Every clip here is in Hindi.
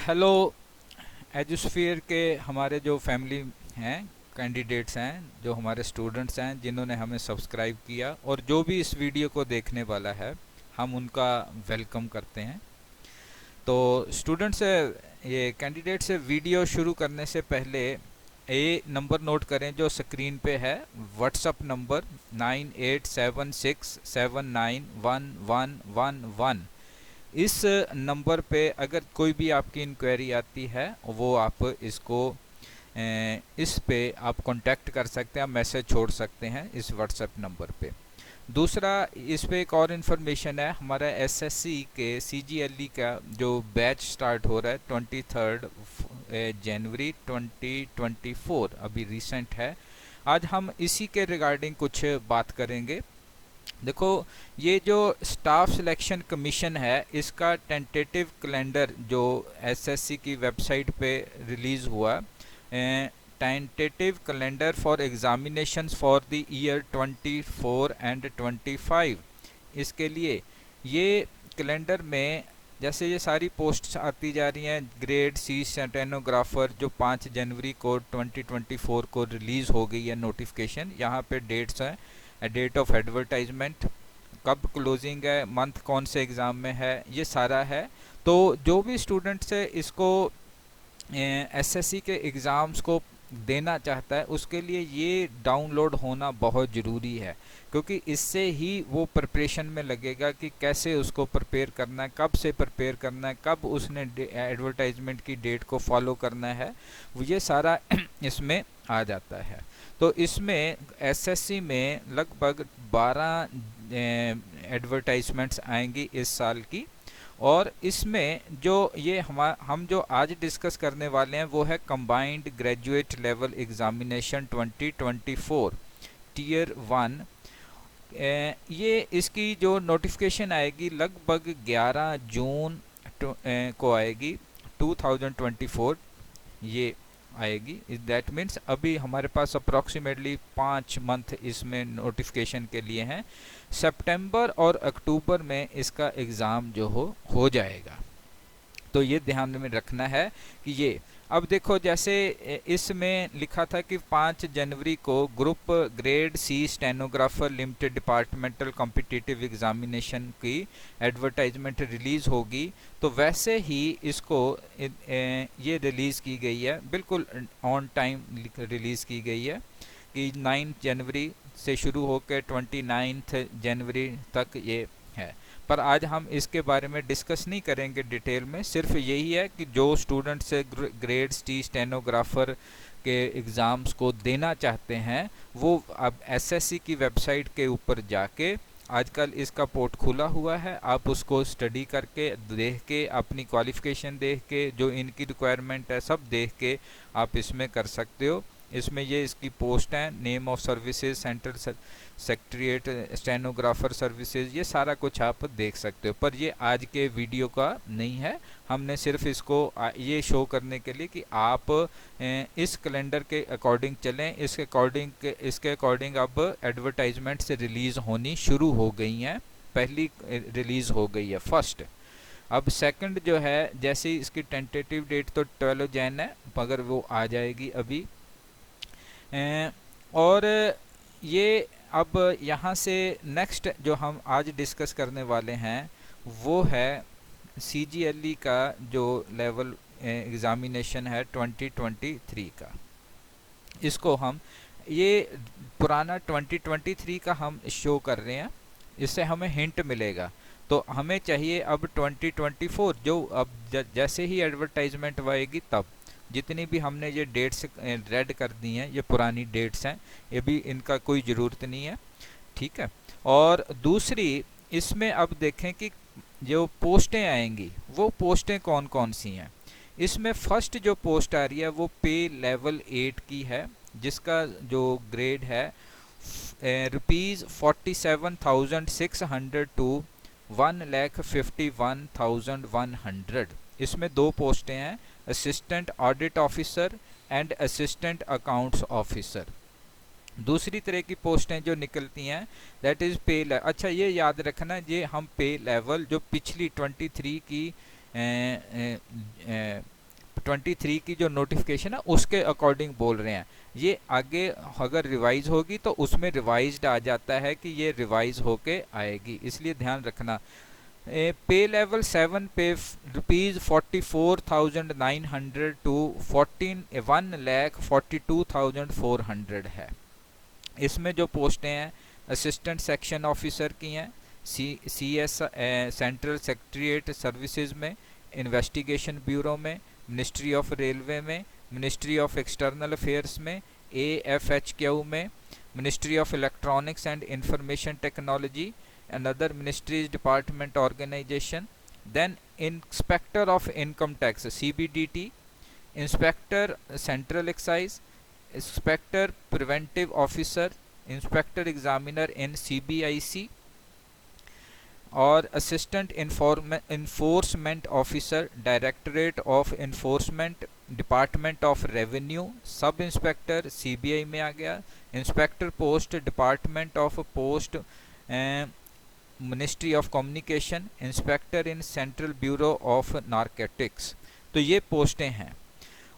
हेलो। एजुस्फीयर के हमारे जो फैमिली हैं, कैंडिडेट्स हैं, जो हमारे स्टूडेंट्स हैं जिन्होंने हमें सब्सक्राइब किया, और जो भी इस वीडियो को देखने वाला है, हम उनका वेलकम करते हैं। तो स्टूडेंट्स, ये कैंडिडेट्स, वीडियो शुरू करने से पहले ये नंबर नोट करें जो स्क्रीन पे है। WhatsApp number 9876791111। इस नंबर पे अगर कोई भी आपकी इंक्वायरी आती है, वो आप इसको इस पे आप कांटेक्ट कर सकते हैं, आप मैसेज छोड़ सकते हैं इस व्हाट्सएप नंबर पे। दूसरा, इस पे एक और इन्फॉर्मेशन है, हमारा एसएससी के सीजीएलई का जो बैच स्टार्ट हो रहा है 23 जनवरी 2024, अभी रिसेंट है। आज हम इसी के रिगार्डिंग कुछ बात करेंगे। देखो, ये जो स्टाफ सिलेक्शन कमीशन है, इसका टेंटेटिव कैलेंडर जो एसएससी की वेबसाइट पे रिलीज़ हुआ, tentative calendar for examinations for the year 24 and 25, इसके लिए ये कैलेंडर में जैसे ये सारी पोस्ट्स आती जा रही हैं, ग्रेड सी स्टेनोग्राफर जो 5 जनवरी को 2024 को रिलीज़ हो गई है नोटिफिकेशन। यहाँ पे डेट्स हैं, डेट ऑफ एडवर्टाइजमेंट, कब क्लोजिंग है, मंथ कौन से एग्ज़ाम में है, ये सारा है। तो जो भी स्टूडेंट्स है इसको एसएससी के एग्ज़ाम्स को देना चाहता है, उसके लिए ये डाउनलोड होना बहुत ज़रूरी है, क्योंकि इससे ही वो प्रिपरेशन में लगेगा कि कैसे उसको प्रिपेयर करना है, कब से प्रिपेयर करना है, कब उसने एडवर्टाइजमेंट की डेट को फॉलो करना है, वो ये सारा इसमें आ जाता है। तो इसमें एसएससी में लगभग 12 एडवर्टाइजमेंट्स आएंगी इस साल की। और इसमें जो ये हम जो आज डिस्कस करने वाले हैं वो है combined graduate level examination 2024 tier 1। ये इसकी जो नोटिफिकेशन आएगी लगभग 11 जून को आएगी, 2024 ये आएगी। दैट मीन्स अभी हमारे पास अप्रॉक्सीमेटली 5 मंथ इसमें नोटिफिकेशन के लिए हैं। सितंबर और अक्टूबर में इसका एग्ज़ाम जो हो जाएगा। तो ये ध्यान में रखना है कि ये अब देखो, जैसे इसमें लिखा था कि 5 जनवरी को group grade C stenographer limited departmental competitive examination की एडवर्टाइजमेंट रिलीज़ होगी, तो वैसे ही इसको ये रिलीज़ की गई है, बिल्कुल ऑन टाइम रिलीज़ की गई है कि 9 जनवरी से शुरू होकर 29 जनवरी तक ये है। पर आज हम इसके बारे में डिस्कस नहीं करेंगे डिटेल में, सिर्फ यही है कि जो स्टूडेंट से ग्रेड टी स्टेनोग्राफर के एग्ज़ाम्स को देना चाहते हैं, वो अब एसएससी की वेबसाइट के ऊपर जाके, आजकल इसका पोर्ट खुला हुआ है, आप उसको स्टडी करके देख के, अपनी क्वालिफ़िकेशन देख के, जो इनकी रिक्वायरमेंट है सब देख के आप इसमें कर सकते हो। इसमें ये इसकी पोस्ट हैं, name of services, central secretariat, stenographer services, ये सारा कुछ आप देख सकते हो। पर ये आज के वीडियो का नहीं है, हमने सिर्फ इसको ये शो करने के लिए कि आप इस कैलेंडर के अकॉर्डिंग चलें। इसके अकॉर्डिंग अब एडवर्टाइजमेंट से रिलीज़ होनी शुरू हो गई हैं। पहली रिलीज़ हो गई है फर्स्ट। अब सेकंड जो है, जैसे इसकी टेंटेटिव डेट तो 12 जैन है, मगर वो आ जाएगी अभी। और ये अब यहाँ से नेक्स्ट जो हम आज डिस्कस करने वाले हैं वो है सीजीएलई का जो लेवल एग्ज़ामिनेशन है 2023 का। इसको हम ये पुराना 2023 का हम शो कर रहे हैं, इससे हमें हिंट मिलेगा। तो हमें चाहिए अब 2024, जो अब जैसे ही एडवर्टाइजमेंट आएगी तब, जितनी भी हमने ये डेट्स रेड कर दी हैं, ये पुरानी डेट्स हैं, ये भी इनका कोई ज़रूरत नहीं है, ठीक है। और दूसरी, इसमें अब देखें कि जो पोस्टें आएंगी वो पोस्टें कौन कौन सी हैं। इसमें फर्स्ट जो पोस्ट आ रही है वो पे लेवल 8 की है, जिसका जो ग्रेड है ₹47,600 टू 1,51,100। इसमें 2 पोस्टें हैं, assistant audit officer and assistant accounts officer. दूसरी तरह की पोस्टें जो निकलती हैं दैट इज़ पे। अच्छा, ये याद रखना, ये हम पे लेवल जो पिछली 23 की 23 की जो नोटिफिकेशन है उसके अकॉर्डिंग बोल रहे हैं। ये आगे अगर रिवाइज होगी तो उसमें रिवाइज्ड आ जाता है कि ये रिवाइज होके आएगी, इसलिए ध्यान रखना। पे लेवल 7 पे ₹44,900 टू 1,42,400 है। इसमें जो पोस्टें हैं असिस्टेंट सेक्शन ऑफिसर की हैं, CS सेंट्रल सेक्रेटरीट सर्विसेज में, इन्वेस्टिगेशन ब्यूरो में, मिनिस्ट्री ऑफ रेलवे में, मिनिस्ट्री ऑफ एक्सटर्नल अफेयर्स में, AFHQ में, ministry of electronics and information technology and other ministries department organization, then inspector of income tax CBDT, inspector central excise, inspector preventive officer, inspector examiner in CBIC और assistant enforcement officer directorate of enforcement department of revenue, sub inspector CBI में आ गया, inspector post department of post ministry of communication, inspector in central bureau of narcotics. तो ये पोस्टें हैं।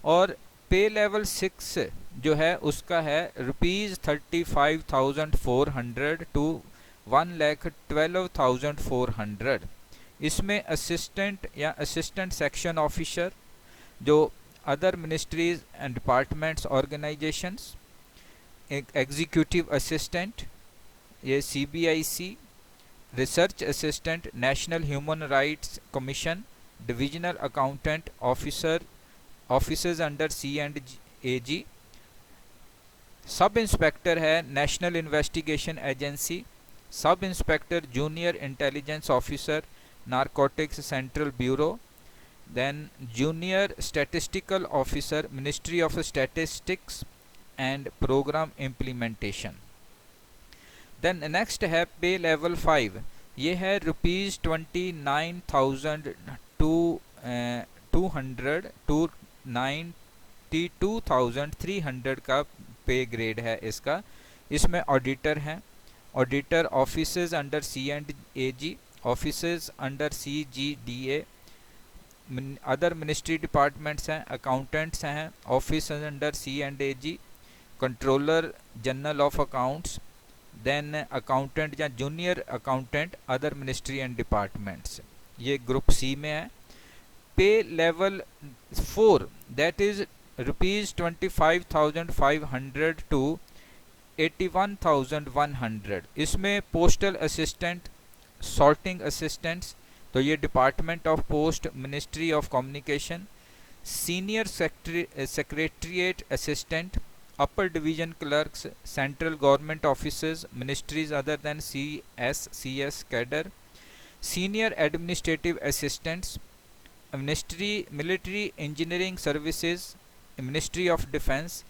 और पे लेवल 6 जो है उसका है ₹35,400 टू 1,12,400। इसमें असिस्टेंट या असिस्टेंट सेक्शन ऑफिसर जो other ministries and departments organisations, executive assistant ये CBIC, research assistant national human rights commission, divisional accountant officer officers under C&AG, sub inspector है national investigation agency, sub inspector junior intelligence officer narcotics central bureau, then junior statistical officer ministry of statistics and programme implementation. Then next है पे लेवल 5, ये है ₹29,200 टू 92,300 का पे ग्रेड है इसका। इसमें ऑडिटर हैं, auditor offices under C&AG, offices under CGDA, other ministry departments हैं, अकाउंटेंट्स हैं office under C&AG, controller general of accounts, then accountant या junior accountant other ministry and departments. ये ग्रुप C में है। Pay level 4 that is ₹25,500 to 81,100। इसमें पोस्टल असिस्टेंट, सॉर्टिंग असिस्टेंट्स, तो ये department of post ministry of communication, senior secretariat assistant, upper division clerks central government offices ministries other than CS cadre, senior administrative assistants military engineering services ministry of defence,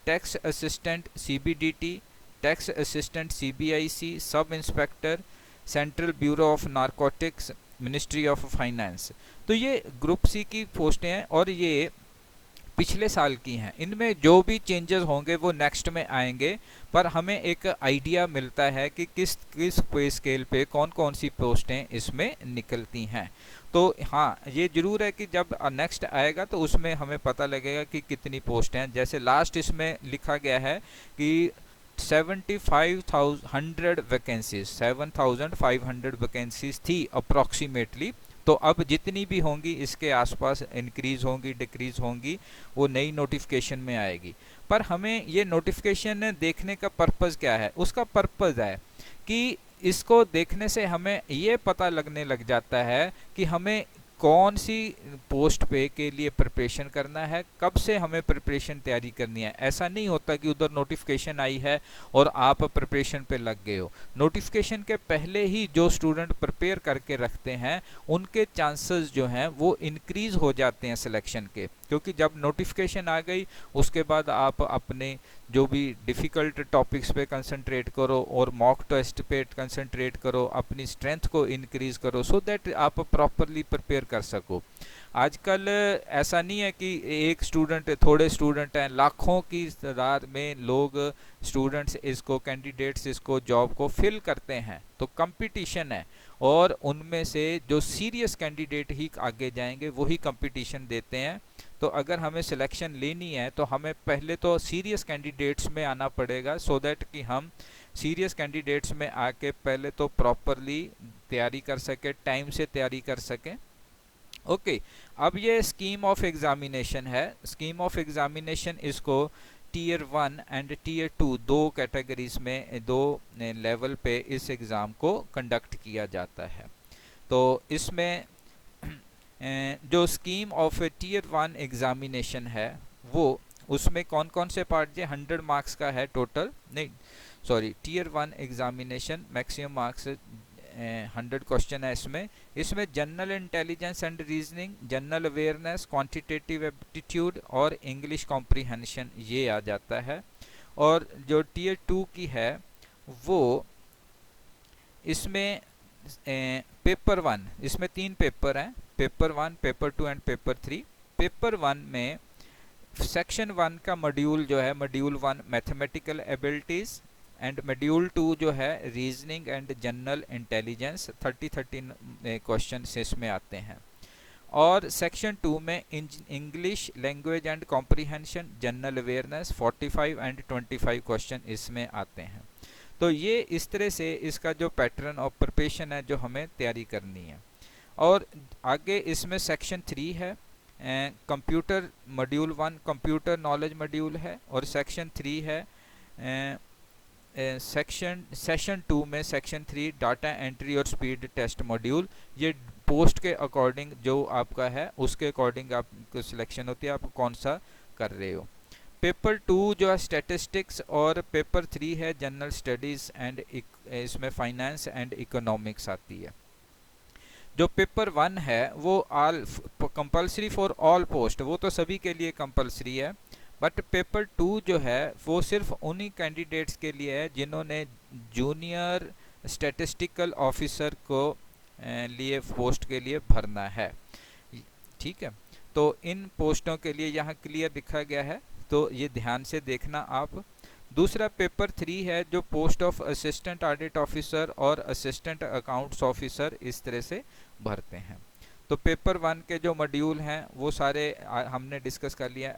tax assistant CBDT, tax assistant CBIC, sub inspector central bureau of narcotics ministry of finance. तो ये ग्रुप C की पोस्टें हैं और ये पिछले साल की हैं। इनमें जो भी चेंजेस होंगे वो नेक्स्ट में आएंगे, पर हमें एक आइडिया मिलता है कि किस किस पे स्केल पे कौन कौन सी पोस्टें इसमें निकलती हैं। तो हाँ, ये जरूर है कि जब नेक्स्ट आएगा तो उसमें हमें पता लगेगा कि कितनी पोस्टें हैं। जैसे लास्ट इसमें लिखा गया है कि 7,500 वैकेंसीज 7,500 वैकेंसीज थी अप्रॉक्सीमेटली। तो अब जितनी भी होंगी इसके आसपास इंक्रीज होंगी डिक्रीज होंगी, वो नई नोटिफिकेशन में आएगी। पर हमें ये नोटिफिकेशन देखने का पर्पज़ क्या है? उसका पर्पज़ है कि इसको देखने से हमें ये पता लगने लग जाता है कि हमें कौन सी पोस्ट पे के लिए प्रिपरेशन करना है, कब से हमें प्रिपरेशन तैयारी करनी है। ऐसा नहीं होता कि उधर नोटिफिकेशन आई है और आप प्रिपरेशन पे लग गए हो। नोटिफिकेशन के पहले ही जो स्टूडेंट प्रिपेयर करके रखते हैं उनके चांसेस जो हैं वो इंक्रीज हो जाते हैं सिलेक्शन के। क्योंकि जब नोटिफिकेशन आ गई उसके बाद आप अपने जो भी डिफ़िकल्ट टॉपिक्स पे कंसंट्रेट करो और मॉक टेस्ट पे कंसंट्रेट करो, अपनी स्ट्रेंथ को इंक्रीज़ करो, सो दैट आप प्रॉपरली प्रिपेयर कर सको। आजकल ऐसा नहीं है कि एक स्टूडेंट, थोड़े स्टूडेंट हैं, लाखों की तादाद में लोग स्टूडेंट्स इसको, कैंडिडेट्स इसको जॉब को फिल करते हैं। तो कंपटीशन है और उनमें से जो सीरियस कैंडिडेट ही आगे जाएंगे वही कंपटीशन देते हैं। तो अगर हमें सिलेक्शन लेनी है तो हमें पहले तो सीरियस कैंडिडेट्स में आना पड़ेगा, सो दैट कि हम सीरियस कैंडिडेट्स में आके पहले तो प्रॉपरली तैयारी कर सके, टाइम से तैयारी कर सकें। ओके, अब ये स्कीम ऑफ एग्जामिनेशन है। स्कीम ऑफ एग्जामिनेशन इसको टीयर 1 एंड टीयर 2 दो कैटेगरीज में, दो लेवल पे इस एग्ज़ाम को कंडक्ट किया जाता है। तो इसमें जो स्कीम ऑफ टीयर 1 एग्जामिनेशन है वो, उसमें कौन कौन से पार्ट है, 100 मार्क्स का है टोटल, नहीं sorry, tier 1 examination maximum marks 100 question है इसमें general intelligence and reasoning, general awareness, quantitative aptitude और इंग्लिश कॉम्प्रीहेंशन ये आ जाता है। और जो टीयर 2 की है वो, इसमें पेपर 1, इसमें 3 पेपर हैं, paper 1, paper 2 and paper 3। Paper 1 में सेक्शन 1 का मॉड्यूल जो है, module 1 mathematical abilities and module 2 जो है reasoning and general intelligence, 30 question इसमें आते हैं। और सेक्शन 2 में English language and comprehension, general awareness 45 and 25 question इसमें आते हैं। तो ये इस तरह से इसका जो पैटर्न ऑफ प्रिपरेशन है जो हमें तैयारी करनी है। और आगे इसमें सेक्शन 3 है, computer module 1 computer knowledge module है, और सेक्शन 3 है सेशन 2 में सेक्शन 3 डाटा एंट्री और स्पीड टेस्ट मॉड्यूल। ये पोस्ट के अकॉर्डिंग जो आपका है उसके अकॉर्डिंग आपको सिलेक्शन होती है, आप कौन सा कर रहे हो। पेपर 2 जो है स्टैटिस्टिक्स, और पेपर 3 है जनरल स्टडीज़ एंड इसमें फाइनेंस एंड इकोनॉमिक्स आती है। जो पेपर 1 है वो all compulsory for all post, वो तो सभी के लिए कंपलसरी है। बट पेपर 2 जो है वो सिर्फ उन्हीं कैंडिडेट्स के लिए है जिन्होंने जूनियर स्टैटिस्टिकल ऑफिसर को लिए पोस्ट के लिए भरना है। ठीक है, तो इन पोस्टों के लिए यहाँ क्लियर लिखा गया है, तो ये ध्यान से देखना आप। दूसरा पेपर 3 है जो post of assistant audit officer और असिस्टेंट अकाउंट्स ऑफिसर इस तरह से भरते हैं। तो पेपर 1 के जो मॉड्यूल हैं वो सारे हमने डिस्कस कर लिया,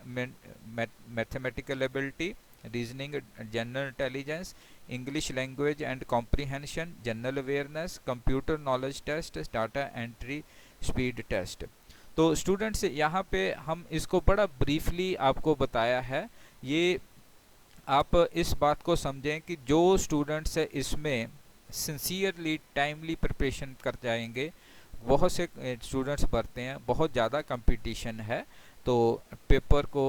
mathematical ability, reasoning, general intelligence, English language and comprehension, general awareness, computer knowledge test, data entry, speed test. तो स्टूडेंट्स यहाँ पे हम इसको बड़ा ब्रीफली आपको बताया है। ये आप इस बात को समझें कि जो स्टूडेंट्स इसमें सिंसियरली टाइमली प्रिपरेशन कर जाएंगे, बहुत से स्टूडेंट्स भरते हैं, बहुत ज़्यादा कंपटीशन है, तो पेपर को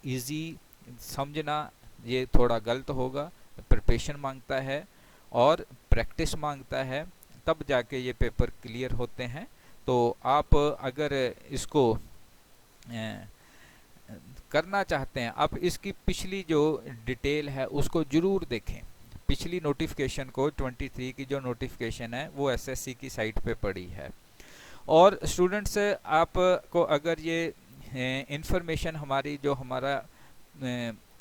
इजी समझना ये थोड़ा गलत होगा। प्रिपरेशन मांगता है और प्रैक्टिस मांगता है, तब जाके ये पेपर क्लियर होते हैं। तो आप अगर इसको करना चाहते हैं, आप इसकी पिछली जो डिटेल है उसको ज़रूर देखें। पिछली नोटिफिकेशन को 23 की जो नोटिफिकेशन है वो एसएससी की साइट पे पड़ी है। और स्टूडेंट्स आपको अगर ये इंफॉर्मेशन हमारी जो हमारा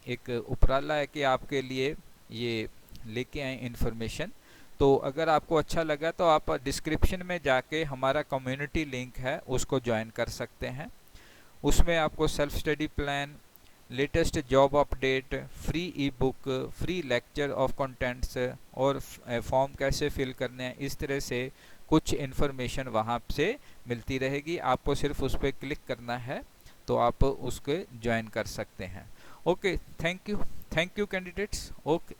एक उपराला है कि आपके लिए ये लेके आए इंफॉर्मेशन, तो अगर आपको अच्छा लगा तो आप डिस्क्रिप्शन में जाके हमारा कम्युनिटी लिंक है उसको ज्वाइन कर सकते हैं। उसमें आपको self study plan, latest job update, free E book, free lecture of contents और फॉर्म कैसे फिल करने हैं, इस तरह से कुछ इन्फॉर्मेशन वहाँ से मिलती रहेगी। आपको सिर्फ उस पर क्लिक करना है तो आप उसके ज्वाइन कर सकते हैं। Okay, thank you candidates. Okay.